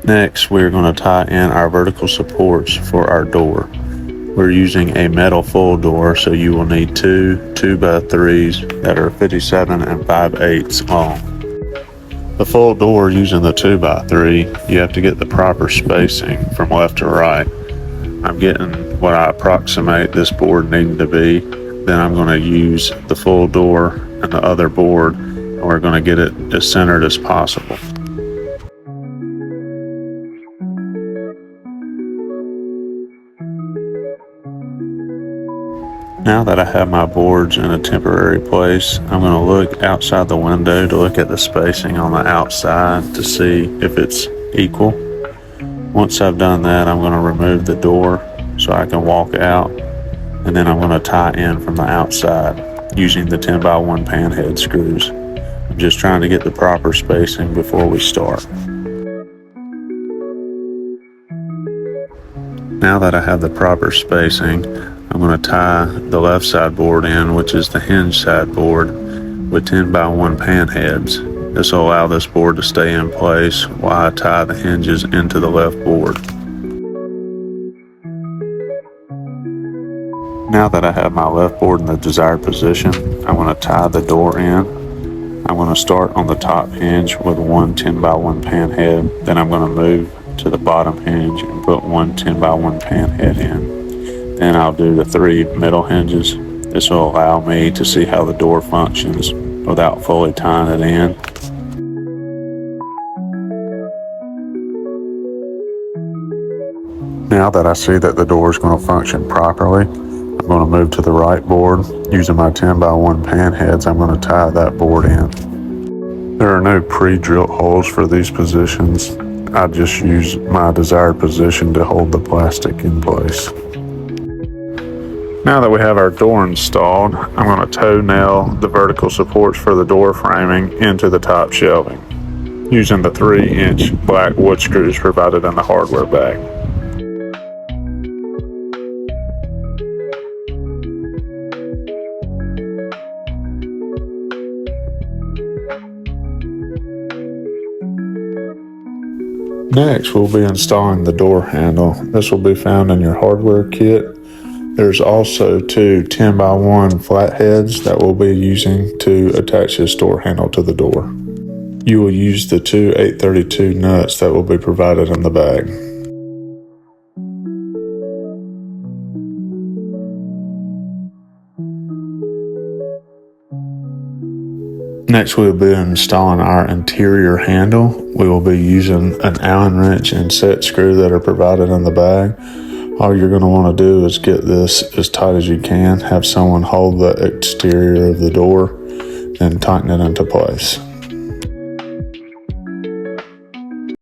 Next, we're going to tie in our vertical supports for our door. We're using a metal full door, so you will need two 2x3s that are 57 and 5/8 long. The full door using the 2x3, you have to get the proper spacing from left to right. I'm getting what I approximate this board needing to be. Then I'm going to use the full door and the other board, and we're going to get it as centered as possible. Now that I have my boards in a temporary place, I'm going to look outside the window to look at the spacing on the outside to see if it's equal. Once I've done that, I'm going to remove the door so I can walk out, and then I'm going to tie in from the outside using the 10x1 pan head screws. I'm just trying to get the proper spacing before we start. Now that I have the proper spacing, I'm going to tie the left side board in, which is the hinge side board, with 10x1 pan heads. This will allow this board to stay in place while I tie the hinges into the left board. Now that I have my left board in the desired position, I'm going to tie the door in. I'm going to start on the top hinge with one 10x1 pan head. Then I'm going to move to the bottom hinge and put one 10x1 pan head in. Then I'll do the 3 middle hinges. This will allow me to see how the door functions without fully tying it in. Now that I see that the door is going to function properly, I'm going to move to the right board. Using my 10x1 pan heads, I'm going to tie that board in. There are no pre-drilled holes for these positions. I just use my desired position to hold the plastic in place. Now that we have our door installed, I'm going to toe nail the vertical supports for the door framing into the top shelving using the 3-inch black wood screws provided in the hardware bag. Next, we'll be installing the door handle. This will be found in your hardware kit. There's also 2 10x1 flatheads that we'll be using to attach this door handle to the door. You will use the 2 832 nuts that will be provided in the bag. Next, we'll be installing our interior handle. We will be using an Allen wrench and set screw that are provided in the bag. All you're going to want to do is get this as tight as you can, have someone hold the exterior of the door, and tighten it into place.